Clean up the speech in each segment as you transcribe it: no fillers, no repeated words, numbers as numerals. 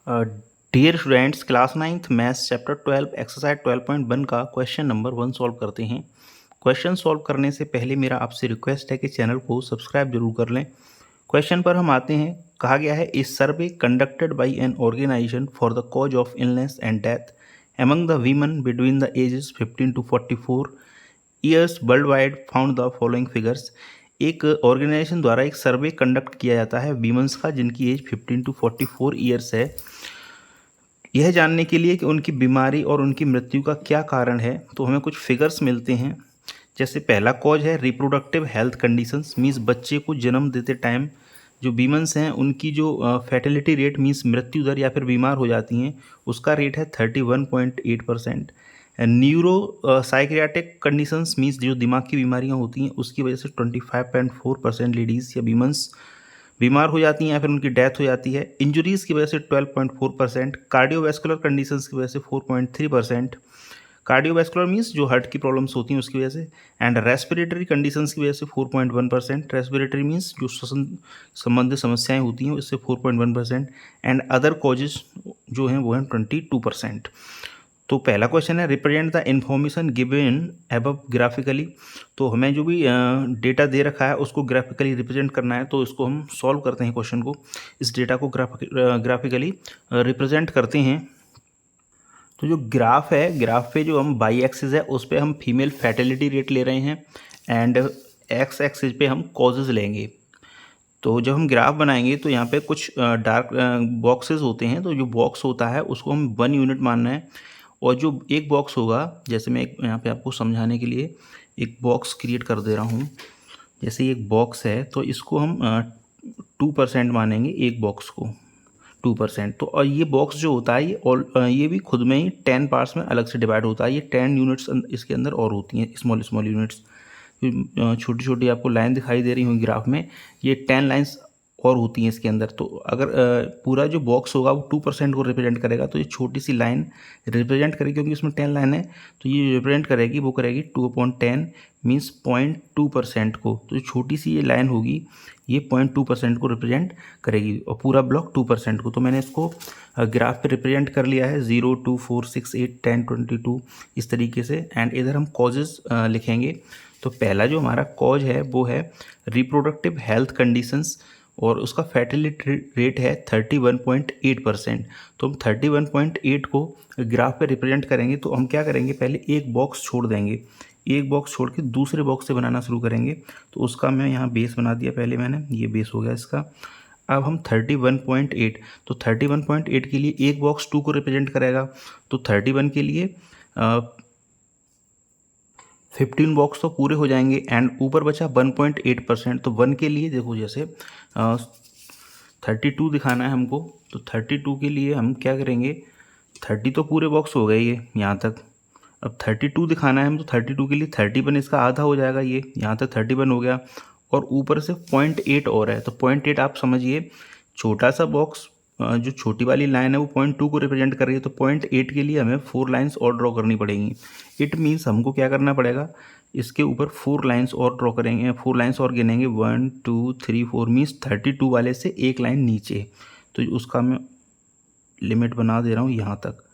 Dear students, class 9th maths chapter 12 exercise 12.1 का question number 1 solve करते हैं। Question solve करने से पहले मेरा आपसे रिक्वेस्ट है कि चैनल को सब्सक्राइब जरूर कर लें। क्वेश्चन पर हम आते हैं। कहा गया है, इस survey conducted by an organisation for the cause of illness and death among the women between the ages 15 to 44 years world wide found the following figures. एक ऑर्गेनाइजेशन द्वारा एक सर्वे कंडक्ट किया जाता है वीमेंस का जिनकी एज 15 to 44 ईयर्स है, यह जानने के लिए कि उनकी बीमारी और उनकी मृत्यु का क्या कारण है। तो हमें कुछ फिगर्स मिलते हैं। जैसे पहला कॉज है रिप्रोडक्टिव हेल्थ कंडीशंस, मीन्स बच्चे को जन्म देते टाइम जो वीमेंस हैं उनकी जो फर्टिलिटी रेट मीन्स मृत्यु दर या फिर बीमार हो जाती हैं उसका रेट है 31.8%। न्यूरो साइकियाट्रिक कंडीशंस मीन्स जो दिमाग की बीमारियां होती हैं उसकी वजह से 25.4% लेडीज़ या वीमेंस बीमार हो जाती हैं या फिर उनकी डेथ हो जाती है। इंजरीज़ की वजह से 12.4%, कार्डियोवैस्कुलर कंडीशंस की वजह से 4.3%, कार्डियोवैस्कुलर मीन्स जो हार्ट की प्रॉब्लम्स होती हैं उसकी वजह से, एंड रेस्पिरेटरी कंडीशंस की वजह से 4.1%, रेस्पिरेटरी मीन्स जो श्वसन संबंधित समस्याएं होती हैं उससे 4.1%, एंड अदर कॉजेज जो हैं वो हैं 22%। तो पहला क्वेश्चन है represent the information given above graphically. तो हमें जो भी डेटा दे रखा है उसको ग्राफिकली रिप्रेजेंट करना है, तो इसको हम सॉल्व करते हैं क्वेश्चन को। इस डेटा को ग्राफिकली रिप्रेजेंट करते हैं। तो जो ग्राफ है, ग्राफ पे जो हम बाई एक्सिस है उस पे हम फीमेल फर्टिलिटी रेट ले रहे हैं एंड एक्स एक्सिस पे हम कॉजेज लेंगे। तो जब हम ग्राफ बनाएंगे तो यहाँ पे कुछ डार्क बॉक्सेस होते हैं। तो जो बॉक्स होता है उसको हम 1 यूनिट मानना है, और जो एक बॉक्स होगा, जैसे मैं एक यहाँ पे आपको समझाने के लिए एक बॉक्स क्रिएट कर दे रहा हूँ। जैसे एक बॉक्स है तो इसको हम 2% मानेंगे, एक बॉक्स को 2%। तो और ये बॉक्स जो होता है ये भी खुद में ही 10 पार्ट्स में अलग से डिवाइड होता है। ये 10 यूनिट्स इसके अंदर और होती हैं, स्मॉल स्मॉल यूनिट्स। छोटी छोटी आपको लाइन दिखाई दे रही होंगी ग्राफ में, ये 10 लाइन्स और होती हैं इसके अंदर। तो अगर पूरा जो बॉक्स होगा वो 2% को रिप्रेजेंट करेगा, तो ये छोटी सी लाइन रिप्रेजेंट करेगी, क्योंकि उसमें 10 लाइन है तो ये रिप्रेजेंट करेगी, वो करेगी 2/10 मीन्स 0.2% को। तो छोटी सी ये लाइन होगी ये 0.2% को रिप्रेजेंट करेगी, और पूरा ब्लॉक 2% को। तो मैंने इसको ग्राफ पे रिप्रेजेंट कर लिया है 0, 2, 4, 6, 8, 10, 22 इस तरीके से। एंड इधर हम कॉजेज लिखेंगे। तो पहला जो हमारा कॉज है वो है रिप्रोडक्टिव हेल्थ कंडीशंस, और उसका फर्टिलिटी रेट है 31.8%। तो हम 31.8 को ग्राफ पे रिप्रेजेंट करेंगे। तो हम क्या करेंगे, पहले एक बॉक्स छोड़ देंगे, एक बॉक्स छोड़ के दूसरे बॉक्स से बनाना शुरू करेंगे। तो उसका मैं यहाँ बेस बना दिया पहले मैंने, ये बेस हो गया इसका। अब हम 31.8, तो 31.8 के लिए एक बॉक्स 2 को रिप्रेजेंट करेगा। तो 31 के लिए 15 बॉक्स तो पूरे हो जाएंगे, एंड ऊपर बचा 1.8%। तो 1 के लिए देखो, जैसे 32 दिखाना है हमको, तो 32 के लिए हम क्या करेंगे, 30 तो पूरे बॉक्स हो गए ये यहाँ तक। अब 32 दिखाना है हम, तो 32 के लिए 31 इसका आधा हो जाएगा, ये यहाँ तक 31 हो गया, और ऊपर से 0.8 और है। तो 0.8 आप समझिए छोटा सा बॉक्स, जो छोटी वाली लाइन है वो 0.2 को रिप्रेजेंट कर रही है। तो 0.8 के लिए हमें 4 लाइन्स और ड्रॉ करनी पड़ेंगी। इट मीन्स हमको क्या करना पड़ेगा, इसके ऊपर 4 लाइन्स और ड्रॉ करेंगे, 4 लाइन्स और गिनेंगे, 1, 2, 3, 4 मीन्स 32 वाले से एक लाइन नीचे। तो उसका मैं लिमिट बना दे रहा हूँ यहाँ तक।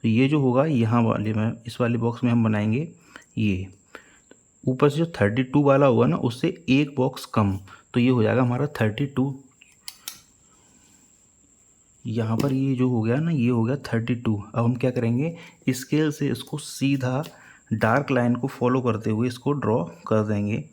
तो ये जो होगा यहाँ वाले में, इस वाले बॉक्स में हम बनाएंगे ये ऊपर से जो 32 वाला होगा ना उससे एक बॉक्स कम, तो ये हो जाएगा हमारा 32। यहाँ पर ये जो हो गया ना, ये हो गया 32। अब हम क्या करेंगे, स्केल से इसको सीधा डार्क लाइन को फॉलो करते हुए इसको ड्रॉ कर देंगे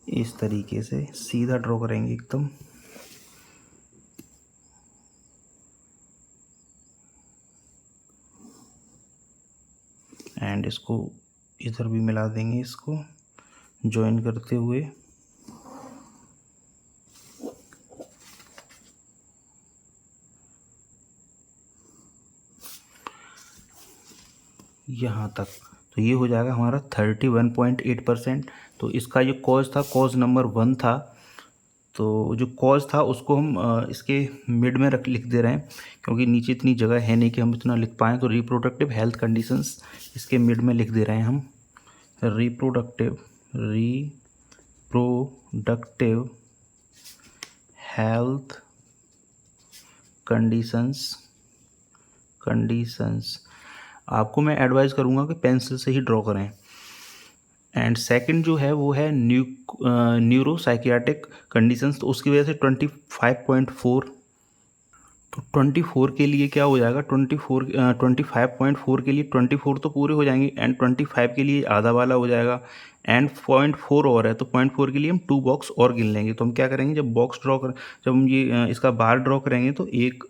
इस तरीके से, सीधा ड्रॉ करेंगे एकदम। एंड इसको इधर भी मिला देंगे, इसको ज्वाइन करते हुए। यहाँ तक, तो ये हो जाएगा हमारा 31.8%। तो इसका जो कॉज था, कॉज नंबर 1 था। तो जो कॉज था उसको हम इसके मिड में लिख दे रहे हैं, क्योंकि नीचे इतनी जगह है नहीं कि हम इतना लिख पाएँ। तो रिप्रोडक्टिव हेल्थ कंडीशंस इसके मिड में लिख दे रहे हैं हम। रिप्रोडक्टिव हेल्थ कंडीशंस आपको मैं एडवाइस करूँगा कि पेंसिल से ही ड्रॉ करें। एंड सेकंड जो है वो है न्यूरो साइकियाट्रिक कंडीशंस, तो उसकी वजह से 25.4, तो 24 के लिए क्या हो जाएगा, 25.4 के लिए 24 तो पूरे हो जाएंगे एंड 25 के लिए आधा वाला हो जाएगा एंड 0.4 और है, तो 0.4 के लिए हम 2 बॉक्स और गिन लेंगे। तो हम क्या करेंगे, जब हम ये इसका बार ड्रॉ करेंगे तो एक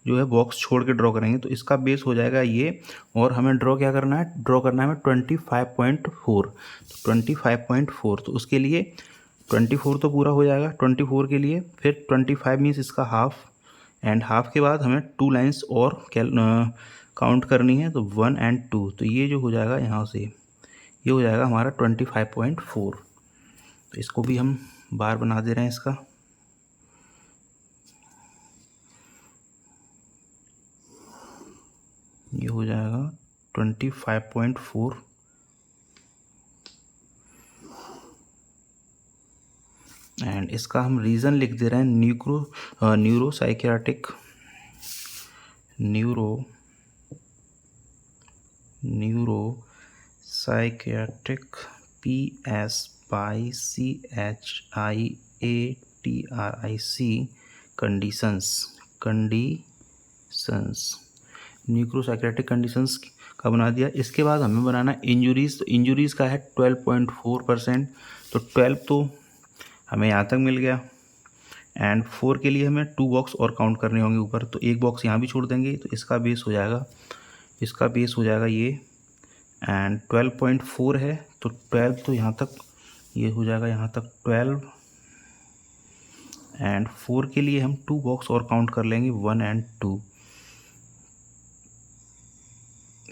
जो है बॉक्स छोड़ के ड्रॉ करेंगे, तो इसका बेस हो जाएगा ये, और हमें ड्रॉ करना है हमें 25.4, तो 25.4, तो उसके लिए 24 तो पूरा हो जाएगा, 24 के लिए फिर 25 मीन्स इसका हाफ, एंड हाफ के बाद हमें 2 लाइंस और काउंट करनी है, तो 1 एंड 2, तो ये जो हो जाएगा यहाँ से ये हो जाएगा हमारा 25.4। तो इसको भी हम बार बना दे रहे हैं इसका, ये हो जाएगा 25.4 एंड इसका हम रीज़न लिख दे रहे हैं neuro psychiatric PSYCHIATRIC conditions neuropsychiatric conditions का बना दिया। इसके बाद हमें बनाना है इंजुरीज़, तो इंजुरीज़ का है 12.4%, तो 12 तो हमें यहाँ तक मिल गया एंड 4 के लिए हमें 2 बॉक्स और काउंट करने होंगे ऊपर, तो एक बॉक्स यहाँ भी छोड़ देंगे, तो इसका बेस हो जाएगा ये, एंड 12.4 है, तो 12 तो यहाँ तक ये हो जाएगा, यहाँ तक 12 एंड 4 के लिए हम 2 बॉक्स और काउंट कर लेंगे, 1 एंड 2,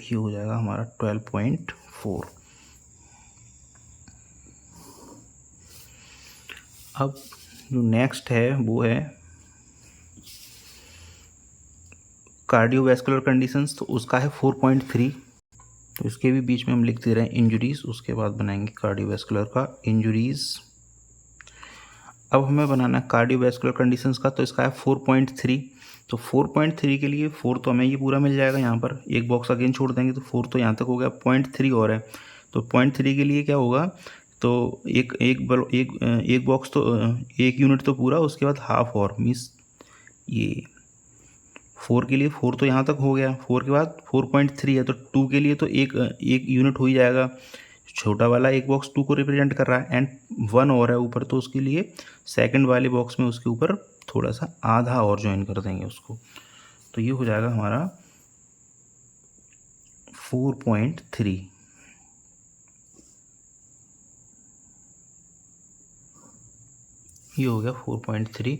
ये हो जाएगा हमारा 12.4। अब जो नेक्स्ट है वो है कार्डियोवैस्कुलर कंडीशंस, तो उसका है 4.3, तो इसके भी बीच में हम लिख दे रहे हैं इंजुरीज़, उसके बाद बनाएंगे कार्डियोवैस्कुलर का इंजुरीज़। अब हमें बनाना है कार्डियोवैस्कुलर कंडीशंस का, तो इसका है 4.3, तो 4.3 के लिए 4 तो हमें ये पूरा मिल जाएगा, यहाँ पर एक बॉक्स अगेन छोड़ देंगे, तो 4 तो यहाँ तक हो गया, 0.3 और है, तो 0.3 के लिए क्या होगा, तो एक बॉक्स तो एक यूनिट तो पूरा, उसके बाद हाफ और मीन्स ये 4 के लिए 4 तो यहाँ तक हो गया, 4 के बाद 4.3 है, तो 2 के लिए तो एक यूनिट हो ही जाएगा, छोटा वाला एक बॉक्स 2 को रिप्रेजेंट कर रहा है एंड 1 और है ऊपर, तो उसके लिए सेकंड वाले बॉक्स में उसके ऊपर थोड़ा सा आधा और ज्वाइन कर देंगे उसको, तो ये हो जाएगा हमारा 4.3। ये हो गया 4.3,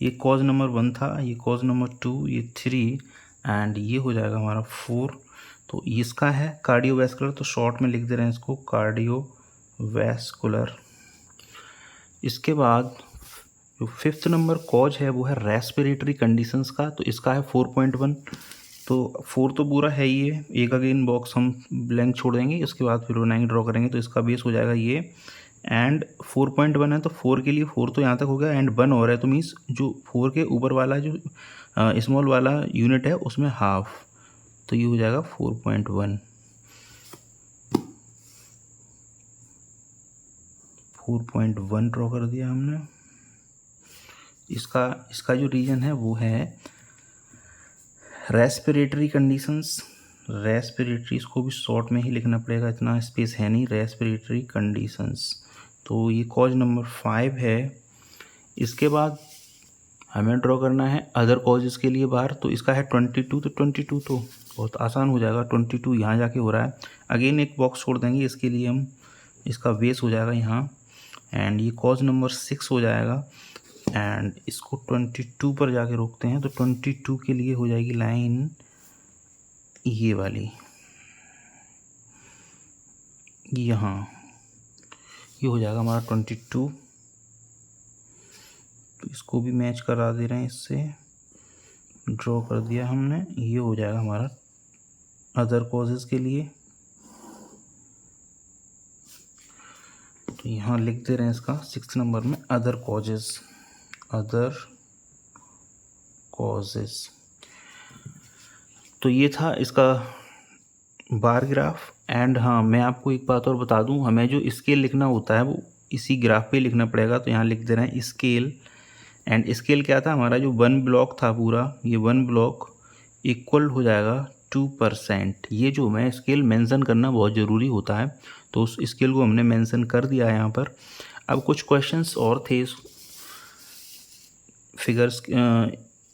ये कॉज नंबर 1 था, ये कॉज नंबर 2, ये 3 एंड ये हो जाएगा हमारा 4। तो इसका है कार्डियोवैस्कुलर, तो शॉर्ट में लिख दे रहे हैं इसको कार्डियोवैस्कुलर। इसके बाद जो 5th नंबर कॉज है वो है रेस्पिरेटरी कंडीशंस का, तो इसका है 4.1, तो 4 तो पूरा है ही है, एक अगेन बॉक्स हम ब्लैंक छोड़ देंगे, उसके बाद फिर बनाएंगे ड्रॉ करेंगे, तो इसका बेस हो जाएगा ये एंड 4.1 है, तो 4 के लिए 4 तो यहाँ तक हो गया एंड 1 और है, तो मीन्स जो 4 के ऊपर वाला जो स्मॉल वाला यूनिट है उसमें हाफ, तो ये हो जाएगा 4.1। 4.1 ड्रॉ कर दिया हमने। इसका जो रीजन है वो है रेस्पिरेटरी कंडीशंस, रेस्पिरेटरी, इसको भी शॉर्ट में ही लिखना पड़ेगा, इतना स्पेस है नहीं, रेस्पिरेटरी कंडीशंस, तो ये कॉज नंबर 5 है। इसके बाद हमें ड्रॉ करना है अदर कॉजेज़ के लिए बाहर, तो इसका है 22, तो 22 तो बहुत आसान हो जाएगा, 22 यहाँ जाके हो रहा है, अगेन एक बॉक्स छोड़ देंगे, इसके लिए हम इसका बेस हो जाएगा यहाँ एंड ये कॉज नंबर 6 हो जाएगा एंड इसको 22 पर जाके रोकते हैं, तो 22 के लिए हो जाएगी लाइन ये वाली यहाँ, ये हो जाएगा हमारा 22, तो इसको भी मैच करा दे रहे हैं, इससे ड्रॉ कर दिया हमने, ये हो जाएगा हमारा अदर कॉजेज़ के लिए, तो यहाँ लिख दे रहे हैं इसका 6th नंबर में अदर कॉजेज़, अदर कॉजेस। तो ये था इसका बार ग्राफ। एंड हाँ, मैं आपको एक बात और बता दूं, हमें जो स्केल लिखना होता है वो इसी ग्राफ पे लिखना पड़ेगा। तो यहाँ लिख दे रहे हैं स्केल। एंड स्केल क्या था हमारा, जो 1 ब्लॉक था पूरा, ये 1 ब्लॉक इक्वल हो जाएगा 2%। ये जो मैं स्केल मेंशन करना बहुत ज़रूरी होता है, तो उस स्केल को हमने मेंशन कर दिया है यहाँ पर। अब कुछ क्वेश्चंस और थे इस फिगर्स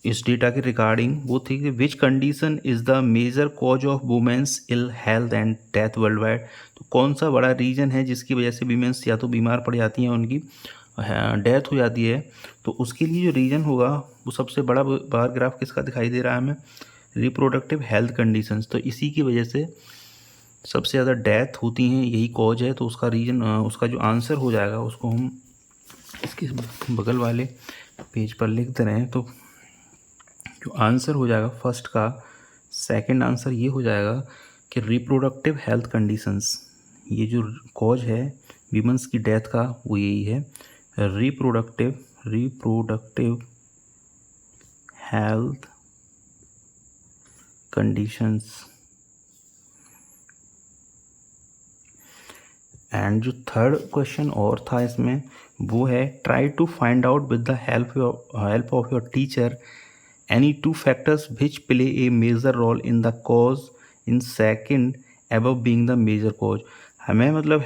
इस डेटा के रिगार्डिंग, वो थी कि which condition is the major cause of women's ill health and death world wide. तो कौन सा बड़ा रीजन है जिसकी वजह से वीमेंस या तो बीमार पड़ जाती हैं, उनकी डेथ हो जाती है। तो उसके लिए जो रीज़न होगा वो सबसे बड़ा बार ग्राफ किसका दिखाई दे रहा है हमें, रिप्रोडक्टिव हेल्थ कंडीशंस। तो इसी की वजह से सबसे ज़्यादा डेथ होती हैं, यही कॉज है। तो उसका रीजन, उसका जो आंसर हो जाएगा उसको हम इसके बगल वाले पेज पर लिख दे रहे हैं। तो जो आंसर हो जाएगा फर्स्ट का, सेकंड आंसर ये हो जाएगा कि रिप्रोडक्टिव हेल्थ कंडीशंस। ये जो कॉज है वीमेंस की डेथ का वो यही है, रिप्रोडक्टिव हेल्थ कंडीशंस। एंड जो थर्ड क्वेश्चन और था इसमें, वो है try to find out with the help of your teacher any 2 factors which play a major role in the cause in second above being the major cause. हमें मतलब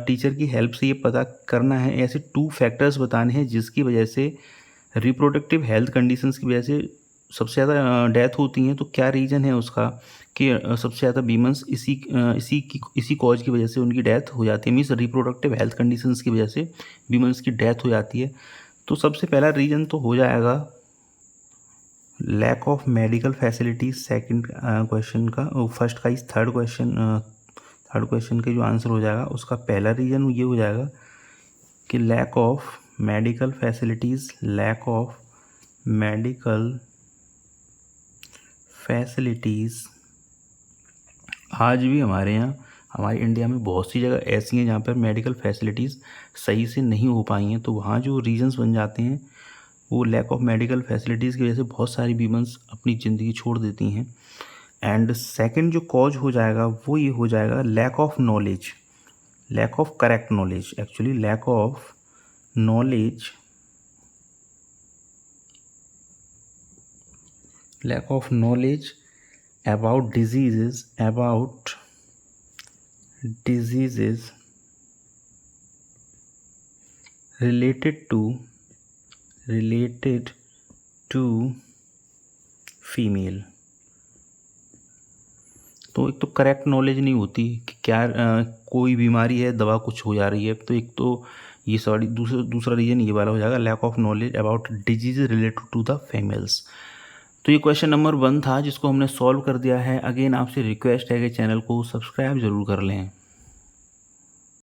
teacher की help से ये पता करना है, ऐसे 2 फैक्टर्स बताने हैं जिसकी वजह से रिप्रोडक्टिव हेल्थ कंडीशंस की वजह से सबसे ज़्यादा डेथ होती हैं। तो क्या रीज़न है उसका कि सबसे ज़्यादा वीमेंस इसी कॉज की वजह से उनकी डेथ हो जाती है, मीन्स रिप्रोडक्टिव हेल्थ कंडीशंस की वजह से वीमेंस की डेथ हो जाती है। तो सबसे पहला रीज़न तो हो जाएगा lack of medical facilities. Second question का, फर्स्ट का इस थर्ड क्वेश्चन के जो आंसर हो जाएगा उसका पहला रीज़न ये हो जाएगा कि लैक ऑफ मेडिकल फैसिलिटीज़। आज भी हमारे यहाँ, हमारे इंडिया में बहुत सी जगह ऐसी हैं जहाँ पर मेडिकल फैसिलिटीज़ सही से नहीं हो पाई हैं। तो वहाँ जो रीजंस बन जाते हैं वो लैक ऑफ मेडिकल फैसिलिटीज़ की वजह से बहुत सारी वीमेंस अपनी ज़िंदगी छोड़ देती हैं। एंड सेकंड जो कॉज हो जाएगा वो ये हो जाएगा lack of correct knowledge. Actually lack of knowledge about diseases related to female. तो एक तो करेक्ट नॉलेज नहीं होती कि क्या कोई बीमारी है, दवा कुछ हो जा रही है। तो एक तो ये सॉरी दूसरा रीज़न ये वाला हो जाएगा, lack of knowledge about disease related to the females. तो ये क्वेश्चन नंबर 1 था जिसको हमने सॉल्व कर दिया है। अगेन आपसे रिक्वेस्ट है कि चैनल को सब्सक्राइब ज़रूर कर लें।